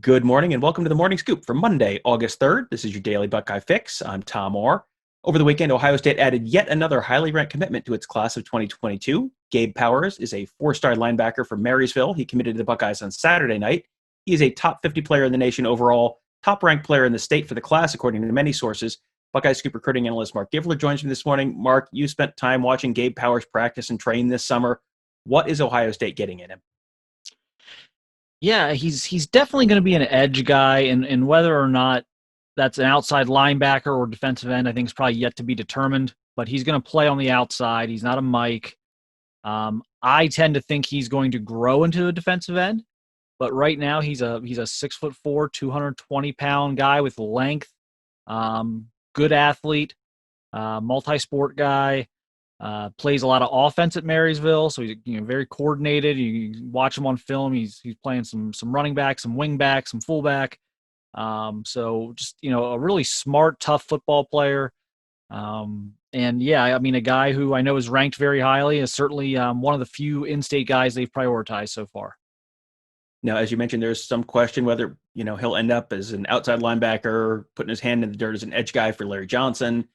Good morning and welcome to the Morning Scoop for Monday, August 3rd. This is your daily Buckeye fix. I'm Tom Orr. Over the weekend, Ohio State added yet another highly ranked commitment to its class of 2022. Gabe Powers is a four-star linebacker from Marysville. He committed to the Buckeyes on Saturday night. He is a top 50 player in the nation overall, top-ranked player in the state for the class, according to many sources. Buckeye Scoop recruiting analyst Marc Givler joins me this morning. Marc, you spent time watching Gabe Powers practice and train this summer. What is Ohio State getting in him? Yeah, he's definitely going to be an edge guy, and whether or not that's an outside linebacker or defensive end, I think is probably yet to be determined. But he's going to play on the outside. He's not a Mike. I tend to think he's going to grow into a defensive end, but right now he's a 6'4", 220-pound guy with length, good athlete, multi-sport guy. Plays a lot of offense at Marysville, so he's very coordinated. You watch him on film; he's playing some running back, some wing back, some fullback. So just a really smart, tough football player. And yeah, I mean a guy who I know is ranked very highly is certainly one of the few in-state guys they've prioritized so far. Now, as you mentioned, there's some question whether he'll end up as an outside linebacker, putting his hand in the dirt as an edge guy for Larry Johnson.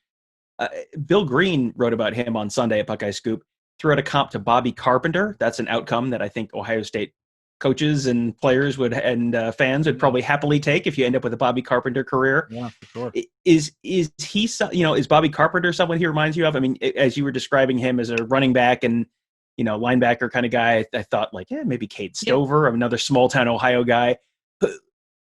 Bill Green wrote about him on Sunday at Buckeye Scoop, threw out a comp to Bobby Carpenter. That's an outcome that I think Ohio State coaches and players and fans would probably happily take if you end up with a Bobby Carpenter career. Yeah, for sure. Is he is Bobby Carpenter someone he reminds you of? I mean, as you were describing him as a running back and linebacker kind of guy, I thought like, maybe Cade Yeah, Stover, another small town Ohio guy.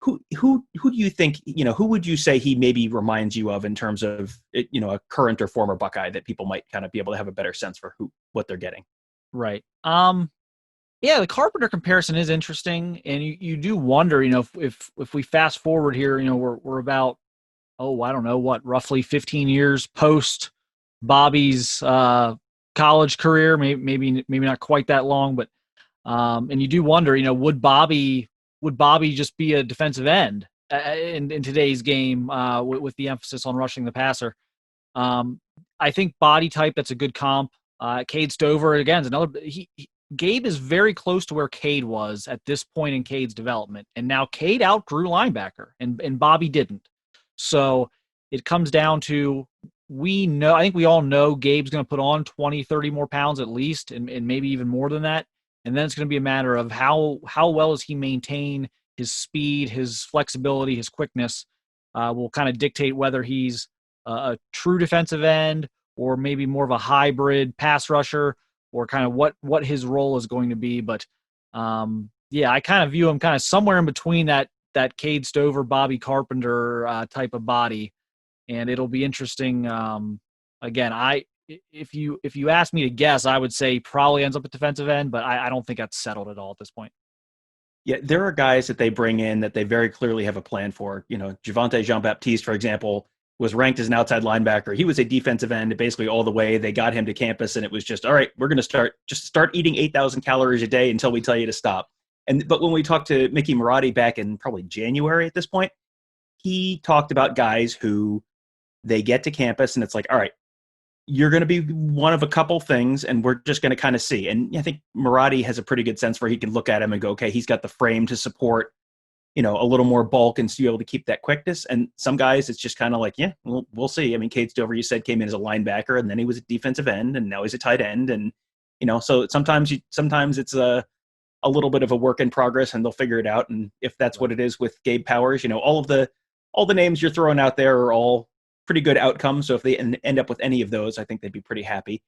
Who do you think, who would you say he maybe reminds you of in terms of, a current or former Buckeye that people might kind of be able to have a better sense for what they're getting? right. Yeah, the Carpenter comparison is interesting, and you do wonder, if we fast forward here, we're about, I don't know what, roughly 15 years post Bobby's college career, maybe not quite that long, but and you do wonder, would Bobby just be a defensive end in today's game with the emphasis on rushing the passer? I think body type, that's a good comp. Cade Stover again is another. Gabe is very close to where Cade was at this point in Cade's development, and now Cade outgrew linebacker, and Bobby didn't. So it comes down to, I think we all know Gabe's going to put on 20, 30 more pounds at least, and maybe even more than that. And then it's going to be a matter of how well does he maintain his speed, his flexibility, his quickness. Will kind of dictate whether he's a true defensive end or maybe more of a hybrid pass rusher, or kind of what his role is going to be. But yeah, I kind of view him kind of somewhere in between that Cade Stover, Bobby Carpenter type of body, and it'll be interesting. Again, if you ask me to guess, I would say probably ends up at defensive end, but I don't think that's settled at all at this point. Yeah, there are guys that they bring in that they very clearly have a plan for. Javonte Jean-Baptiste, for example, was ranked as an outside linebacker. He was a defensive end basically all the way. They got him to campus, and it was just, all right, we're going to start eating 8,000 calories a day until we tell you to stop. But when we talked to Mickey Marotti back in probably January at this point, he talked about guys who they get to campus, and it's like, all right, you're going to be one of a couple things, and we're just going to kind of see. And I think Marotti has a pretty good sense where he can look at him and go, okay, he's got the frame to support, a little more bulk and still be able to keep that quickness. And some guys, it's just kind of like, yeah, we'll see. I mean, Cade Stover, you said, came in as a linebacker, and then he was a defensive end, and now he's a tight end. And, so sometimes it's a little bit of a work in progress, and they'll figure it out. And if that's what it is with Gabe Powers, all the names you're throwing out there are all pretty good outcomes. So if they end up with any of those, I think they'd be pretty happy.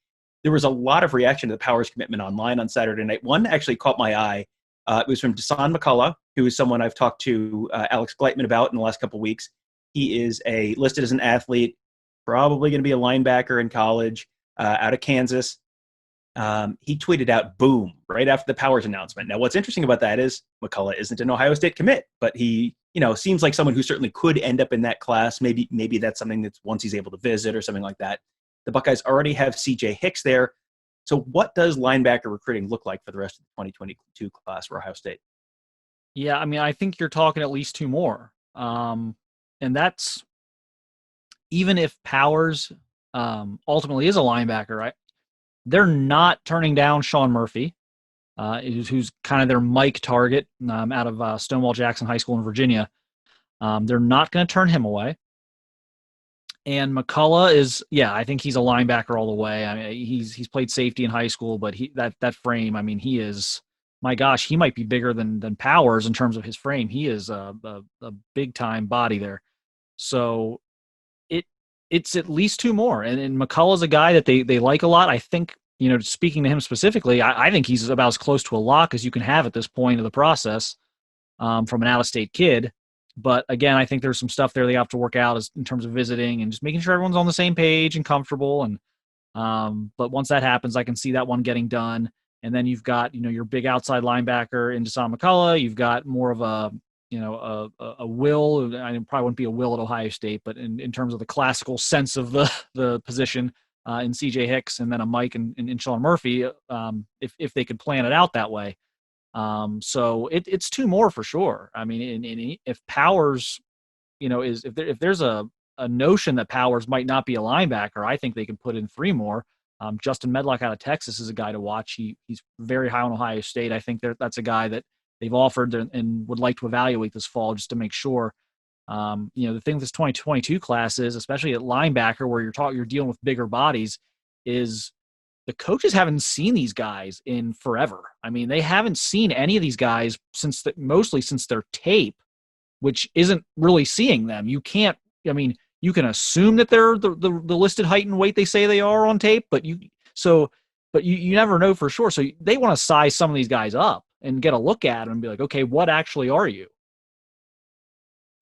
There was a lot of reaction to the Powers commitment online on Saturday night. One actually caught my eye. It was from Desan McCullough, who is someone I've talked to Alex Gleitman about in the last couple of weeks. He is listed as an athlete, probably going to be a linebacker in college, out of Kansas. He tweeted out, boom, right after the Powers announcement. Now, what's interesting about that is McCullough isn't an Ohio State commit, but he, seems like someone who certainly could end up in that class. Maybe that's something that's once he's able to visit or something like that. The Buckeyes already have C.J. Hicks there. So what does linebacker recruiting look like for the rest of the 2022 class for Ohio State? Yeah, I mean, I think you're talking at least two more. And that's even if Powers ultimately is a linebacker, right? They're not turning down Sean Murphy. who's kind of their Mike target out of Stonewall Jackson High School in Virginia. They're not going to turn him away. And McCullough is, yeah, I think he's a linebacker all the way. I mean, he's played safety in high school, but that frame, I mean, he is, my gosh, he might be bigger than Powers in terms of his frame. He is a big time body there. So it's at least two more. And McCullough's a guy that they like a lot. I think, speaking to him specifically, I think he's about as close to a lock as you can have at this point of the process from an out-of-state kid. But again, I think there's some stuff there they have to work out in terms of visiting and just making sure everyone's on the same page and comfortable. And but once that happens, I can see that one getting done. And then you've got, your big outside linebacker in Deshaun McCullough. You've got more of a will. I probably wouldn't be a will at Ohio State, but in terms of the classical sense of the position in CJ Hicks, and then a Mike and Sean Murphy, if they could plan it out that way. So it's two more for sure. I mean, if Powers, if there's a notion that Powers might not be a linebacker, I think they can put in three more. Justin Medlock out of Texas is a guy to watch. He's very high on Ohio State. I think that's a guy that they've offered and would like to evaluate this fall just to make sure. The thing with this 2022 class is, especially at linebacker, where you're dealing with bigger bodies, is the coaches haven't seen these guys in forever. I mean, they haven't seen any of these guys mostly since their tape, which isn't really seeing them. You can assume that they're the listed height and weight they say they are on tape, but you never know for sure. So they want to size some of these guys up and get a look at them and be like, okay, what actually are you?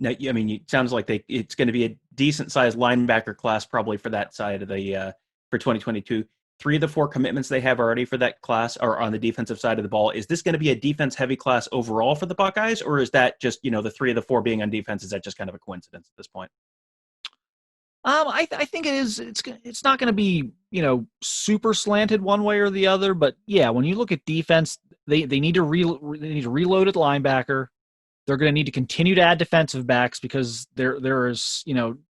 Now, I mean, it sounds like it's going to be a decent sized linebacker class probably for that side of the for 2022. 3 of the 4 commitments they have already for that class are on the defensive side of the ball. Is this going to be a defense heavy class overall for the Buckeyes, or is that just, the 3 of the 4 being on defense? Is that just kind of a coincidence at this point? I think it is. It's not going to be, super slanted one way or the other. But yeah, when you look at defense, they need to reload at linebacker. They're going to need to continue to add defensive backs because there is,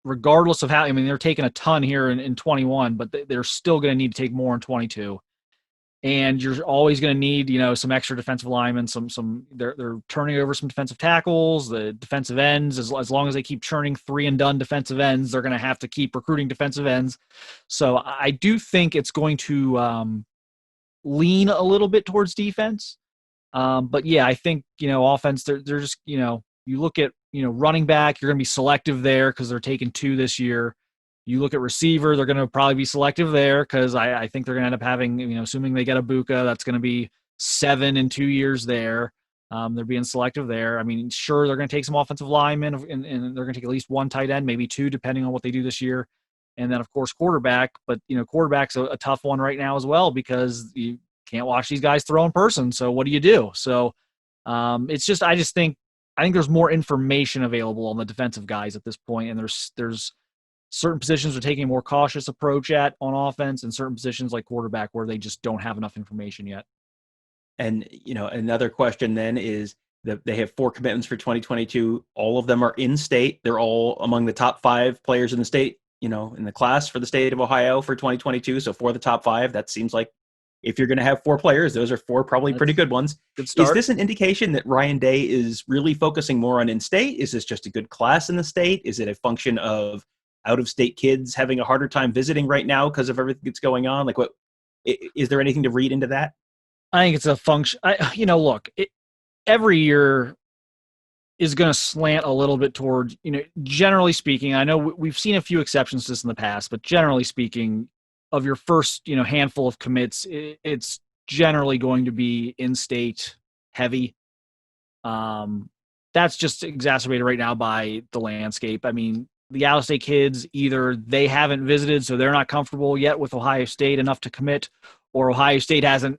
regardless of how, I mean, they're taking a ton here in 21, but they're still going to need to take more in 22. And you're always going to need, some extra defensive linemen, they're turning over some defensive tackles, the defensive ends, as long as they keep churning 3 and done defensive ends, they're going to have to keep recruiting defensive ends. So I do think it's going to lean a little bit towards defense. But yeah, I think, offense, they're just, you look at, running back, you're going to be selective there because they're taking 2 this year. You look at receiver, they're going to probably be selective there because I think they're going to end up having, assuming they get a Buka, that's going to be 7 in 2 years there. They're being selective there. I mean, sure, they're going to take some offensive linemen and they're going to take at least 1 tight end, maybe 2, depending on what they do this year. And then, of course, quarterback. But, quarterback's a tough one right now as well because you can't watch these guys throw in person. So what do you do? So it's just, I think there's more information available on the defensive guys at this point, and there's certain positions are taking a more cautious approach on offense, and certain positions like quarterback where they just don't have enough information yet. And another question then is that they have 4 commitments for 2022. All of them are in state. They're all among the top 5 players in the state, in the class for the state of Ohio for 2022. So for the top 5, that seems like, if you're going to have 4 players, those are 4 probably pretty good ones. Good start. Is this an indication that Ryan Day is really focusing more on in-state? Is this just a good class in the state? Is it a function of out-of-state kids having a harder time visiting right now because of everything that's going on? Like, what is there anything to read into that? I think it's a function. Look, every year is going to slant a little bit toward, generally speaking, I know we've seen a few exceptions to this in the past, but generally speaking, of your first, handful of commits, it's generally going to be in-state heavy. That's just exacerbated right now by the landscape. I mean, the out-of-state kids, either they haven't visited, so they're not comfortable yet with Ohio State enough to commit, or Ohio State hasn't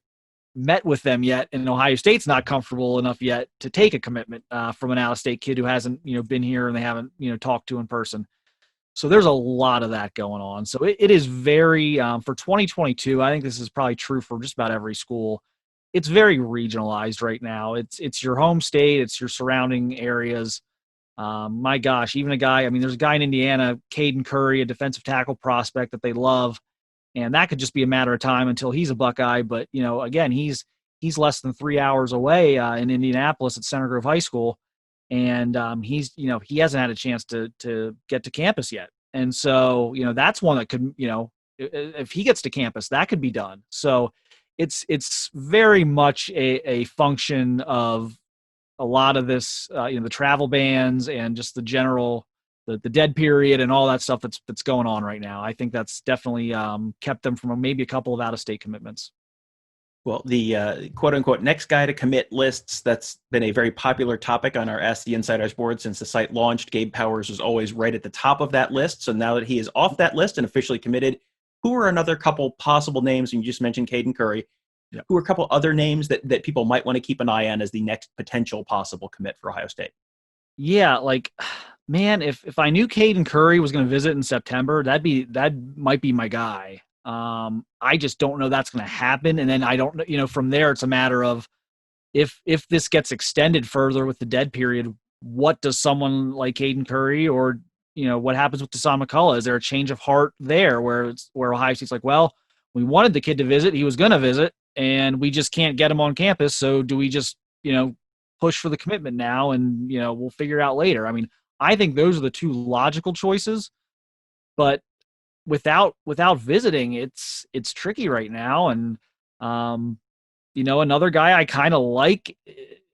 met with them yet, and Ohio State's not comfortable enough yet to take a commitment from an out-of-state kid who hasn't, been here and they haven't, talked to in person. So there's a lot of that going on. So it is very, for 2022, I think this is probably true for just about every school. It's very regionalized right now. It's your home state. It's your surrounding areas. My gosh, even there's a guy in Indiana, Caden Curry, a defensive tackle prospect that they love. And that could just be a matter of time until he's a Buckeye. But, again, he's he's less than 3 hours away in Indianapolis at Center Grove High School, and he's he hasn't had a chance to get to campus yet. And so that's one that could if he gets to campus, that could be done. So it's very much a function of a lot of this, the travel bans and just the general, the dead period and all that stuff that's going on right now. I think that's definitely kept them from maybe a couple of out-of-state commitments. Well, the quote-unquote next guy to commit lists, that's been a very popular topic on our Ask the Insiders board since the site launched. Gabe Powers was always right at the top of that list. So now that he is off that list and officially committed, who are another couple possible names? And you just mentioned Caden Curry. Yep. Who are a couple other names that people might want to keep an eye on as the next potential possible commit for Ohio State? Yeah, man, if I knew Caden Curry was going to visit in September, that might be my guy. I just don't know that's going to happen. And then I don't know, from there, it's a matter of if this gets extended further with the dead period, what does someone like Caden Curry or, what happens with Deshaun McCullough? Is there a change of heart there where Ohio State's like, well, we wanted the kid to visit. He was going to visit and we just can't get him on campus. So do we just, push for the commitment now and, we'll figure it out later. I mean, I think those are the two logical choices, but without visiting, it's tricky right now. And, another guy I kind of like,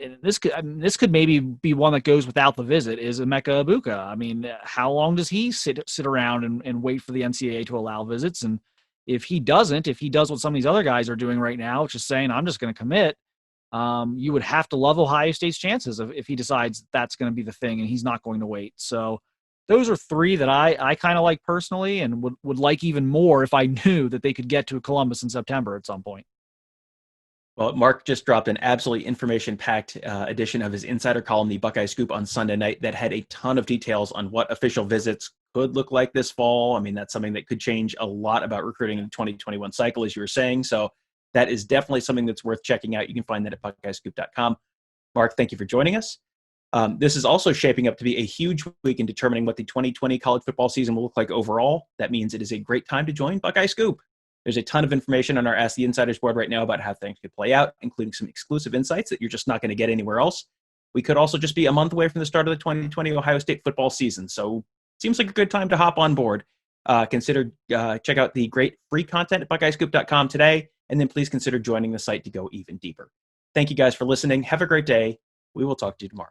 and this could maybe be one that goes without the visit, is Emeka Ibuka. I mean, how long does he sit around and wait for the NCAA to allow visits? And if he does what some of these other guys are doing right now, which is saying, I'm just going to commit, you would have to love Ohio State's chances if he decides that's going to be the thing and he's not going to wait. So those are three that I kind of like personally and would like even more if I knew that they could get to Columbus in September at some point. Well, Marc just dropped an absolutely information-packed edition of his insider column, the Buckeye Scoop, on Sunday night that had a ton of details on what official visits could look like this fall. I mean, that's something that could change a lot about recruiting in the 2021 cycle, as you were saying. So that is definitely something that's worth checking out. You can find that at buckeyescoop.com. Marc, thank you for joining us. This is also shaping up to be a huge week in determining what the 2020 college football season will look like overall. That means it is a great time to join Buckeye Scoop. There's a ton of information on our Ask the Insiders board right now about how things could play out, including some exclusive insights that you're just not going to get anywhere else. We could also just be a month away from the start of the 2020 Ohio State football season. So it seems like a good time to hop on board. Check out the great free content at buckeyescoop.com today, and then please consider joining the site to go even deeper. Thank you guys for listening. Have a great day. We will talk to you tomorrow.